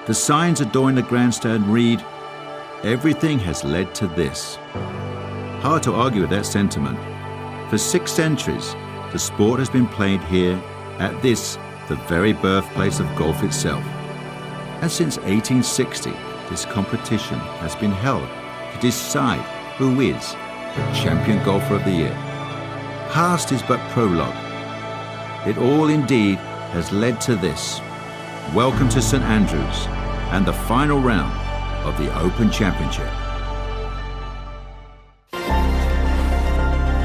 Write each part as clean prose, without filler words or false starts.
The signs adorning the grandstand read, "Everything has led to this." Hard to argue with that sentiment. For 6 centuries, the sport has been played here at this, the very birthplace of golf itself. And since 1860, this competition has been held to decide who is the champion golfer of the year. Past is but prologue. It all indeed has led to this. Welcome to St Andrews and the final round of the Open Championship.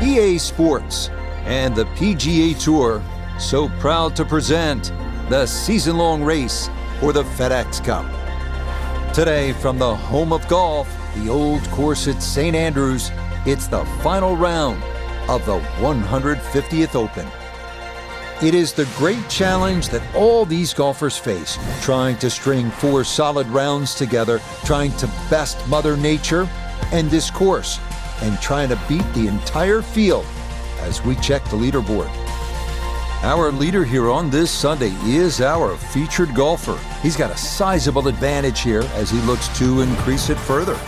EA Sports and the PGA Tour so proud to present the season-long race for the FedEx Cup. Today, from the home of golf, the old course at St Andrews, it's the final round of the 150th Open. It is the great challenge that all these golfers face, trying to string 4 solid rounds together, trying to best Mother Nature and this course, and trying to beat the entire field as we check the leaderboard. Our leader here on this Sunday is our featured golfer. He's got a sizable advantage here as he looks to increase it further.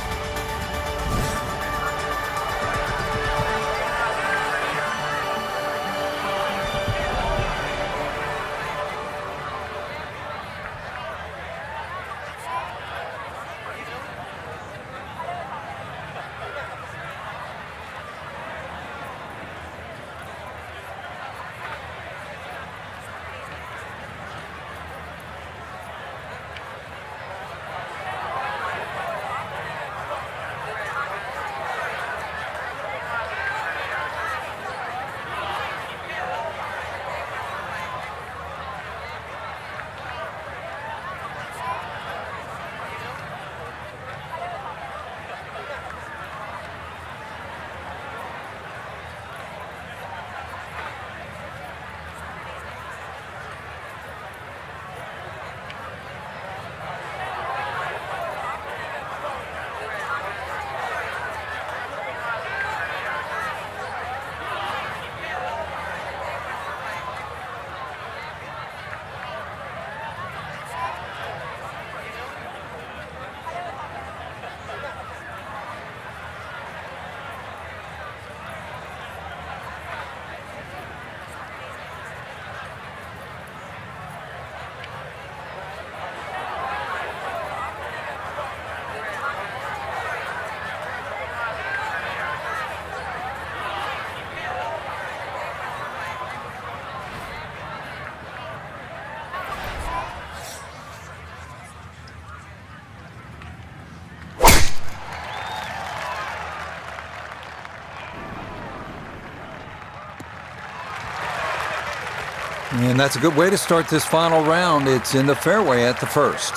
And that's a good way to start this final round. It's in the fairway at the first.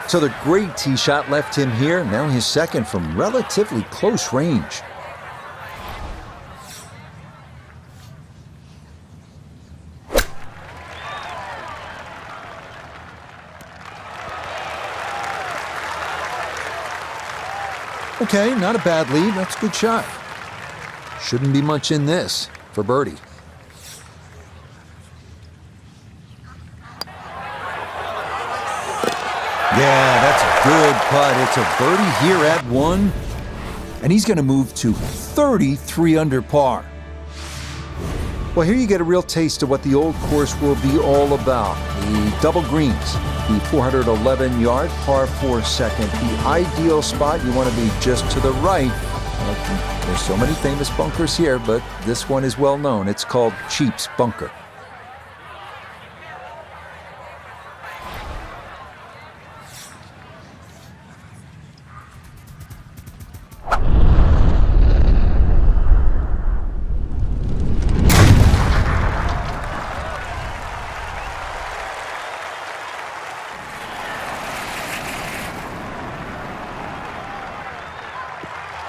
So the great tee shot left him here. Now his second from relatively close range. Okay, not a bad lead. That's a good shot. Shouldn't be much in this for birdie. Yeah, that's a good putt. It's a birdie here at 1, and he's going to move to 33 under par. Well, here you get a real taste of what the old course will be all about. The double greens, the 411-yard par 4 second, the ideal spot. You want to be just to the right. There's so many famous bunkers here, but this one is well known. It's called Cheap's Bunker.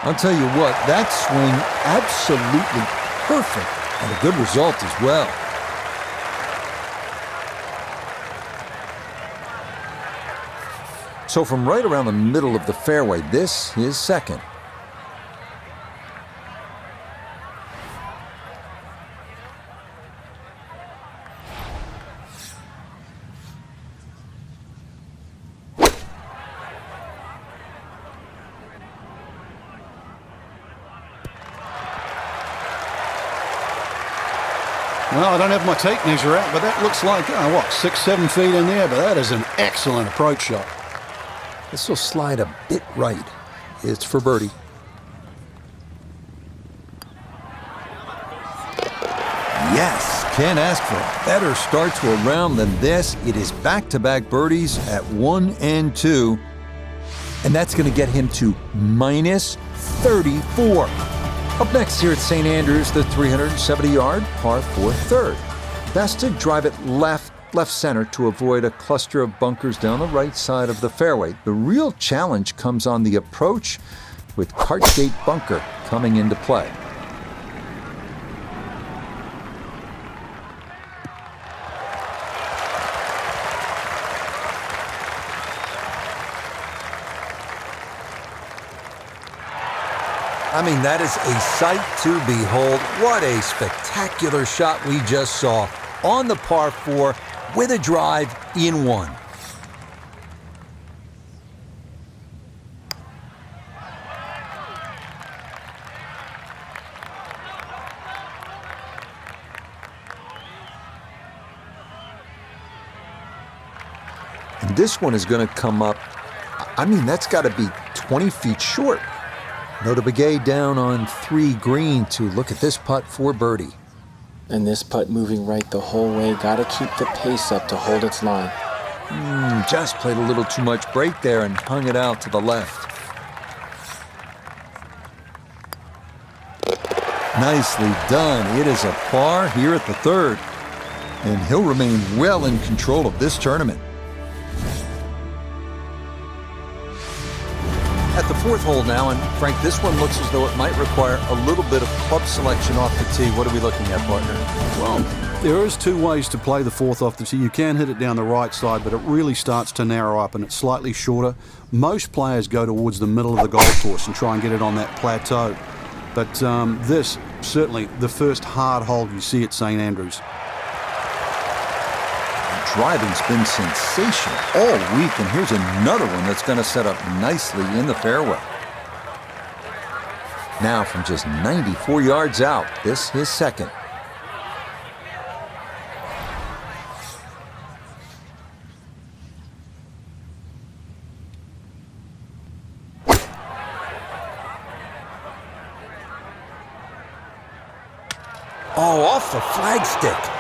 I'll tell you what, that swing absolutely perfect and a good result as well. So from right around the middle of the fairway, this is second. Well, I don't have my tape measure out, but that looks like, 6-7 feet in there, but that is an excellent approach shot. This will slide a bit right. It's for birdie. Yes, can't ask for a better start to a round than this. It is back-to-back birdies at 1 and 2. And that's going to get him to minus 34. Up next here at St. Andrews, the 370-yard par 4 third. Best to drive it left center to avoid a cluster of bunkers down the right side of the fairway. The real challenge comes on the approach with Cartgate bunker coming into play. I mean, that is a sight to behold. What a spectacular shot we just saw on the par 4 with a drive in 1. And this one is going to come up, I mean, that's got to be 20 feet short. Nota Begay down on 3 green to look at this putt for birdie. And this putt moving right the whole way. Got to keep the pace up to hold its line. Just played a little too much break there and hung it out to the left. Nicely done. It is a par here at the 3rd. And he'll remain well in control of this tournament. At the 4th hole now, and Frank, this one looks as though it might require a little bit of club selection off the tee. What are we looking at, partner? Well, there is 2 ways to play the 4th off the tee. You can hit it down the right side, but it really starts to narrow up and it's slightly shorter. Most players go towards the middle of the golf course and try and get it on that plateau. But this, certainly the first hard hole you see at St. Andrews. Driving's been sensational all week, and here's another one that's going to set up nicely in the fairway. Now from just 94 yards out, this his second. Oh, off the flagstick.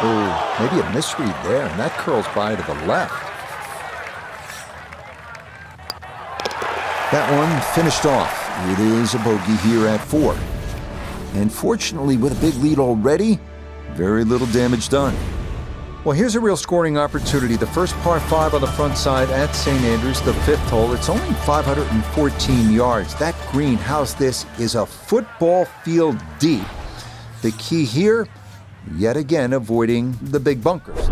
Oh, maybe a misread there, and that curls by to the left. That one finished off. It is a bogey here at 4. And fortunately, with a big lead already, very little damage done. Well, here's a real scoring opportunity. The first par 5 on the front side at St. Andrews, the 5th hole. It's only 514 yards. That greenhouse, this is a football field deep. The key here, yet again, avoiding the big bunkers.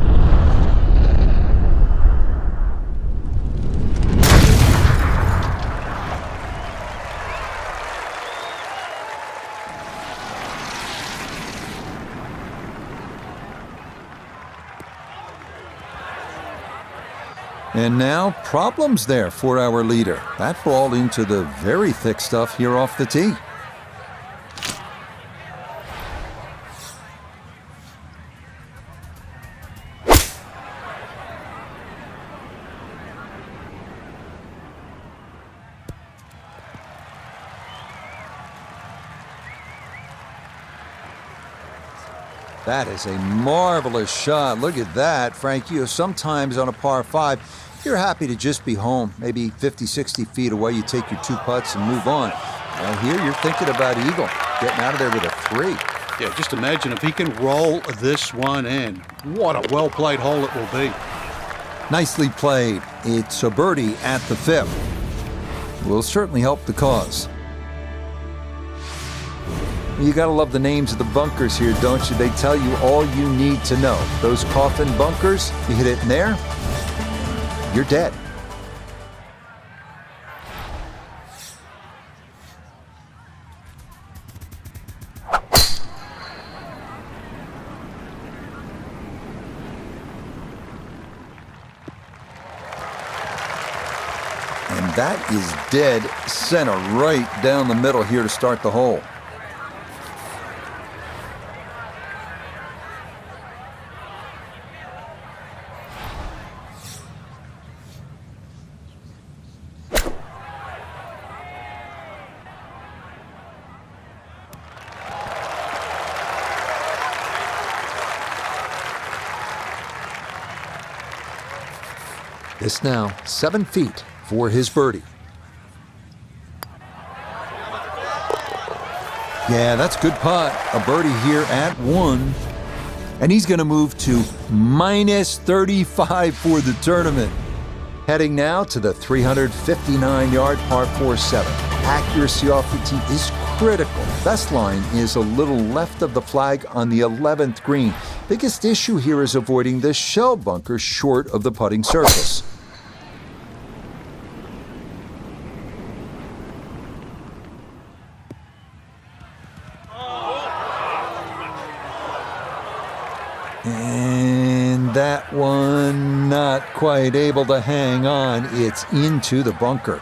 And now, problems there for our leader. That ball into the very thick stuff here off the tee. That is a marvelous shot. Look at that, Frank. You know, sometimes on a par 5, you're happy to just be home. Maybe 50, 60 feet away, you take your 2 putts and move on. Well, here you're thinking about eagle, getting out of there with a 3. Yeah, just imagine if he can roll this one in. What a well-played hole it will be. Nicely played. It's a birdie at the 5th. Will certainly help the cause. You gotta love the names of the bunkers here, don't you? They tell you all you need to know. Those coffin bunkers, you hit it in there, you're dead. And that is dead center right down the middle here to start the hole. This now 7 feet for his birdie. Yeah, that's a good putt. A birdie here at 1. And he's going to move to minus 35 for the tournament. Heading now to the 359-yard par 4-7. Accuracy off the tee is critical. Best line is a little left of the flag on the 11th green. Biggest issue here is avoiding the shell bunker short of the putting surface. And that one not quite able to hang on. It's into the bunker.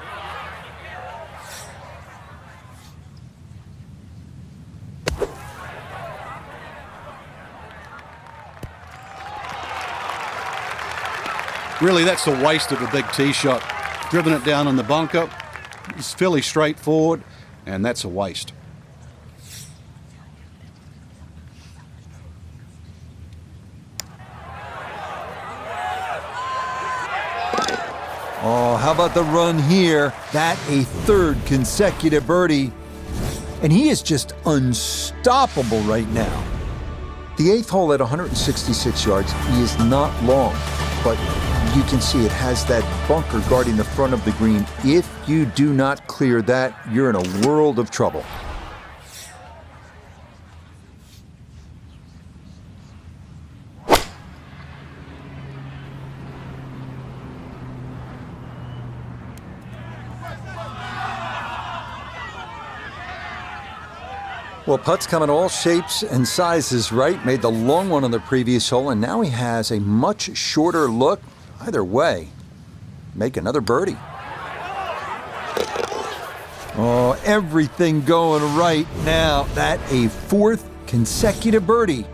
Really, that's the waste of a big tee shot. Driven it down in the bunker. It's fairly straightforward, and that's a waste. Oh, how about the run here? That a 3rd consecutive birdie. And he is just unstoppable right now. The 8th hole at 166 yards is not long, but you can see it has that bunker guarding the front of the green. If you do not clear that, you're in a world of trouble. Well, putts come in all shapes and sizes, right? Made the long one on the previous hole, and now he has a much shorter look. Either way, make another birdie. Oh, everything going right now. That a 4th consecutive birdie.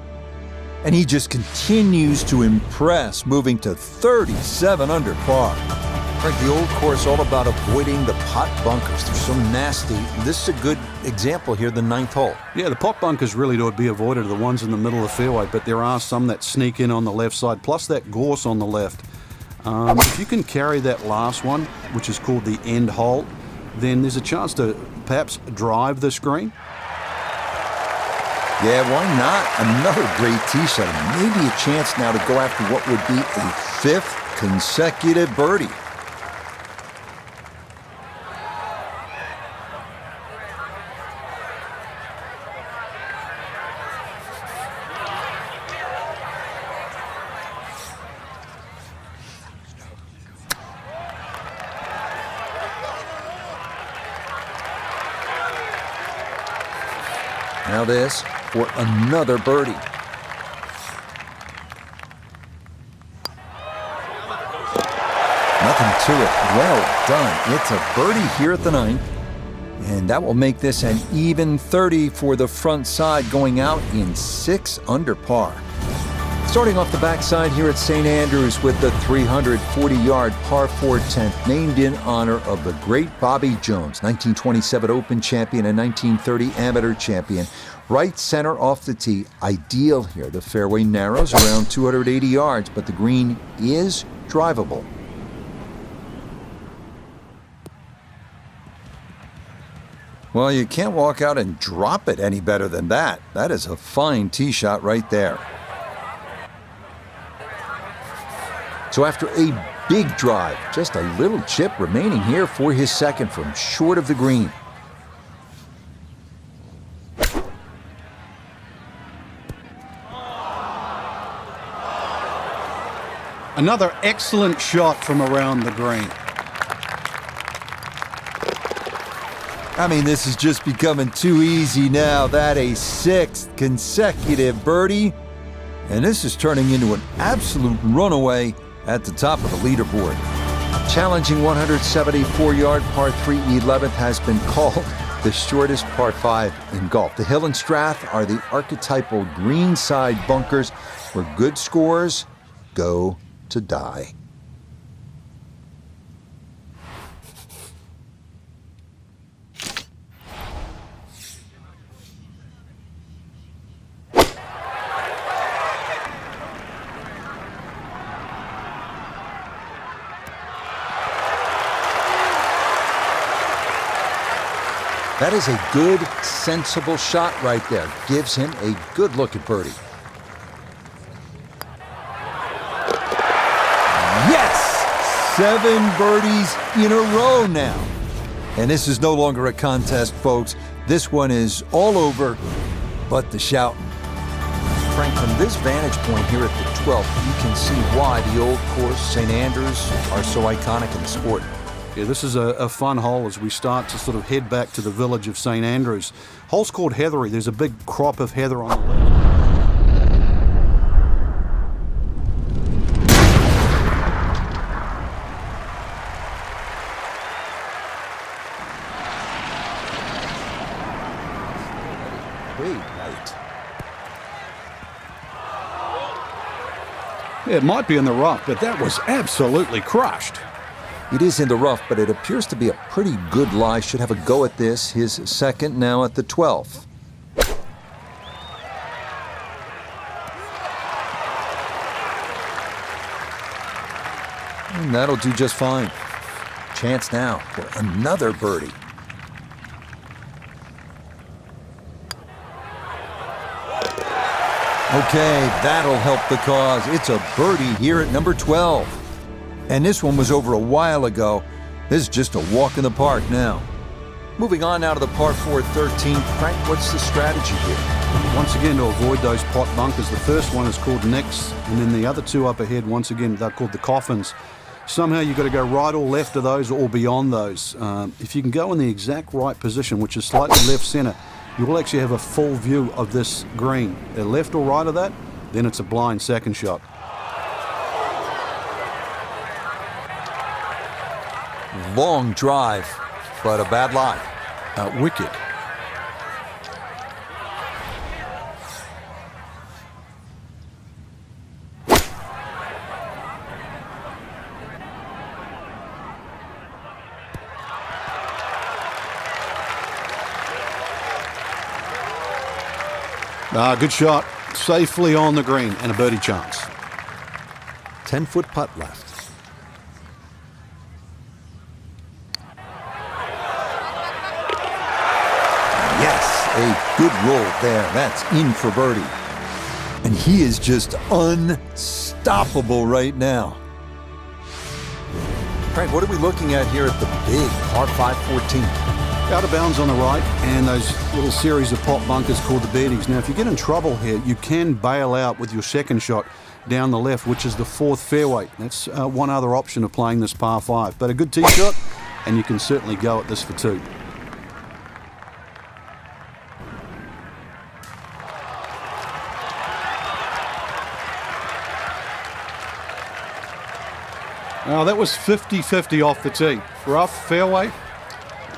And he just continues to impress, moving to 37 under par. Right, the old course all about avoiding the pot bunkers. They're so nasty. This is a good example here, the 9th hole. Yeah, the pot bunkers really to be avoided are the ones in the middle of the fairway, but there are some that sneak in on the left side, plus that gorse on the left. If you can carry that last one, which is called the end hole, then there's a chance to perhaps drive this green. Yeah, why not? Another great tee shot, and maybe a chance now to go after what would be a 5th consecutive birdie. Now this for another birdie. Nothing to it. Well done. It's a birdie here at the 9th. And that will make this an even 30 for the front side, going out in 6 under par. Starting off the backside here at St. Andrews with the 340-yard par 4 10th, named in honor of the great Bobby Jones, 1927 Open champion and 1930 amateur champion. Right center off the tee, ideal here. The fairway narrows around 280 yards, but the green is drivable. Well, you can't walk out and drop it any better than that. That is a fine tee shot right there. So after a big drive, just a little chip remaining here for his 2nd from short of the green. Another excellent shot from around the green. I mean, this is just becoming too easy now. That a 6th consecutive birdie. And this is turning into an absolute runaway at the top of the leaderboard. Challenging 174-yard par 3 11th has been called the shortest par 5 in golf. The Hill and Strath are the archetypal greenside bunkers where good scores go to die. That is a good, sensible shot right there. Gives him a good look at birdie. Yes! 7 birdies in a row now. And this is no longer a contest, folks. This one is all over but the shouting. Frank, from this vantage point here at the 12th, you can see why the old course, St. Andrews, are so iconic in the sport. Yeah, this is a fun hole as we start to sort of head back to the village of St. Andrews. Hole's called Heathery. There's a big crop of heather on the left. Yeah, it might be in the rough, but that was absolutely crushed. It is in the rough, but it appears to be a pretty good lie. Should have a go at this. His second now at the 12th. And that'll do just fine. Chance now for another birdie. Okay, that'll help the cause. It's a birdie here at number 12. And this one was over a while ago. This is just a walk in the park now. Moving on now to the par 4 13. Frank, what's the strategy here? Once again, to avoid those pot bunkers, the first one is called Nicks, and then the other two up ahead, once again, they're called the Coffins. Somehow you've got to go right or left of those or beyond those. If you can go in the exact right position, which is slightly left center, you will actually have a full view of this green. Left or right of that, then it's a blind second shot. Long drive, but a bad lie. Wicked. Good shot. Safely on the green and a birdie chance. 10-foot putt left. A good roll there. That's in for birdie. And he is just unstoppable right now. Frank, what are we looking at here at the big par 5 14? Out of bounds on the right, and those little series of pot bunkers called the birdies. Now, if you get in trouble here, you can bail out with your second shot down the left, which is the 4th fairway. That's one other option of playing this par 5. But a good tee shot, and you can certainly go at this for 2. Now, that was 50-50 off the tee. Rough, fairway,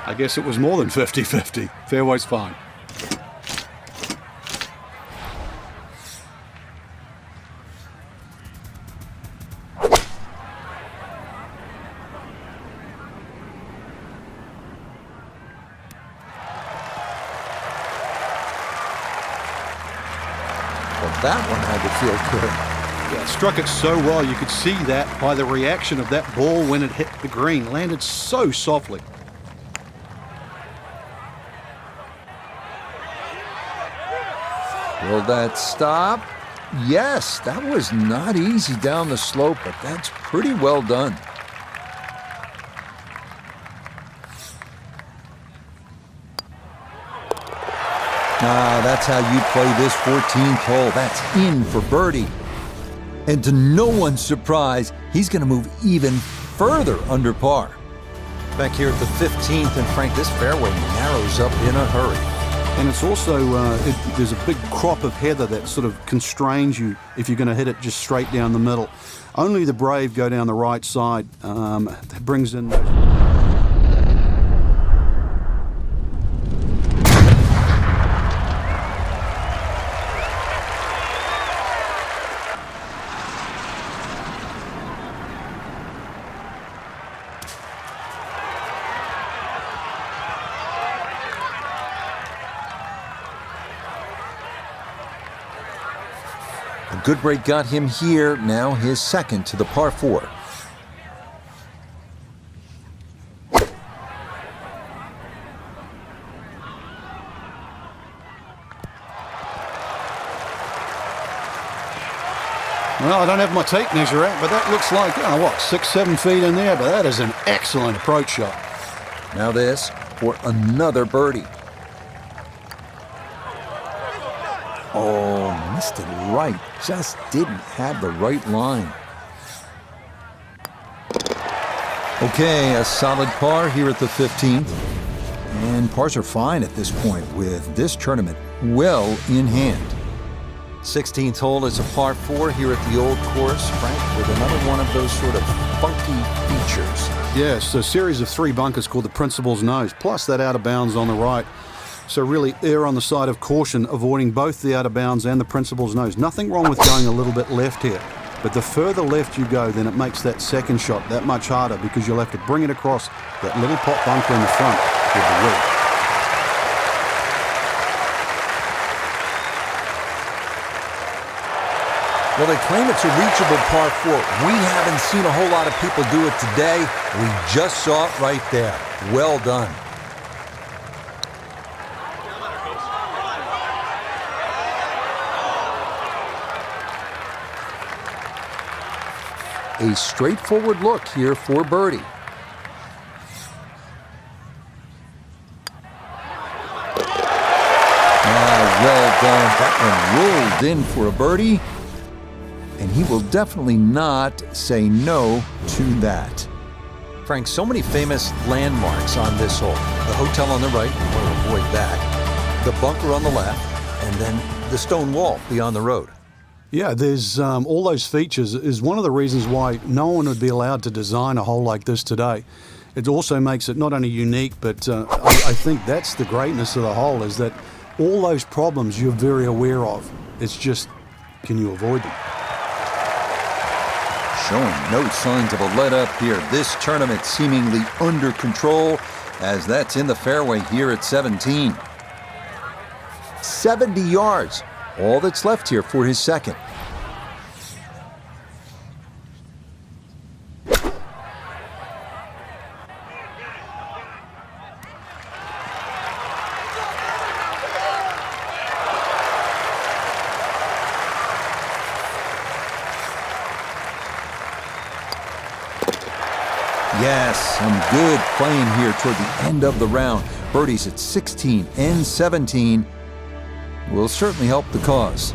I guess it was more than 50-50. Fairway's fine. Well, that one had to feel good. Yeah, struck it so well, you could see that by the reaction of that ball when it hit the green. Landed so softly. Will that stop? Yes, that was not easy down the slope, but that's pretty well done. That's how you play this 14th hole. That's in for birdie. And to no one's surprise, he's going to move even further under par. Back here at the 15th, and Frank, this fairway narrows up in a hurry. And it's also, there's a big crop of heather that sort of constrains you if you're going to hit it just straight down the middle. Only the brave go down the right side. That brings in those. A good break got him here, now his second to the par 4. Well, I don't have my tape measure out, but that looks like, 6-7 feet in there, but that is an excellent approach shot. Now this for another birdie. Oh, missed it right. Just didn't have the right line. Okay, a solid par here at the 15th. And pars are fine at this point with this tournament well in hand. 16th hole is a par 4 here at the old course, Frank, with another one of those sort of funky features. Yes, a series of 3 bunkers called the Principal's Nose, plus that out of bounds on the right. So really err on the side of caution, avoiding both the out of bounds and the Principal's Nose. Nothing wrong with going a little bit left here, but the further left you go, then it makes that second shot that much harder because you'll have to bring it across that little pot bunker in the front with the wedge. Well, they claim it's a reachable par 4. We haven't seen a whole lot of people do it today. We just saw it right there. Well done. A straightforward look here for birdie. Well done. That one rolled in for a birdie. And he will definitely not say no to that. Frank, so many famous landmarks on this hole. The hotel on the right, you want to avoid that. The bunker on the left, and then the stone wall beyond the road. Yeah, there's all those features is one of the reasons why no one would be allowed to design a hole like this today. It also makes it not only unique, but I think that's the greatness of the hole, is that all those problems you're very aware of. It's just, can you avoid them? Showing no signs of a let-up here. This tournament seemingly under control, as that's in the fairway here at 17. 70 yards, all that's left here for his second. Yes, some good playing here toward the end of the round. Birdies at 16 and 17 will certainly help the cause.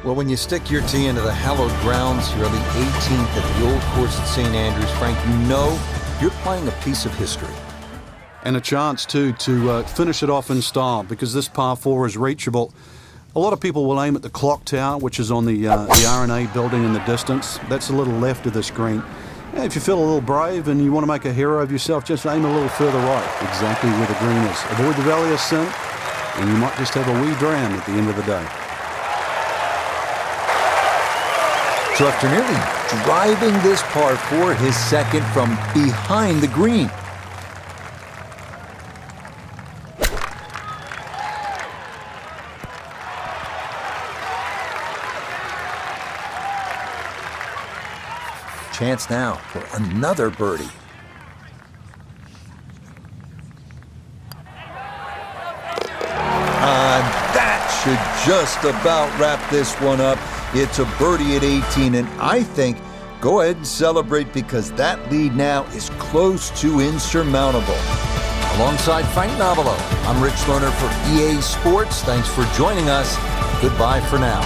Well, when you stick your tee into the hallowed grounds, you're the 18th at the old course at St. Andrews, Frank, you know you're playing a piece of history. And a chance, too, to finish it off in style, because this par 4 is reachable. A lot of people will aim at the clock tower, which is on the R&A building in the distance. That's a little left of this green. If you feel a little brave and you want to make a hero of yourself, just aim a little further right, exactly where the green is. Avoid the valley of sin, and you might just have a wee dram at the end of the day. So after nearly driving this par 4, his second from behind the green. Chance now for another birdie. That should just about wrap this one up. It's a birdie at 18, and I think go ahead and celebrate, because that lead now is close to insurmountable. Alongside Frank Novello, I'm Rich Lerner for EA Sports. Thanks for joining us. Goodbye for now.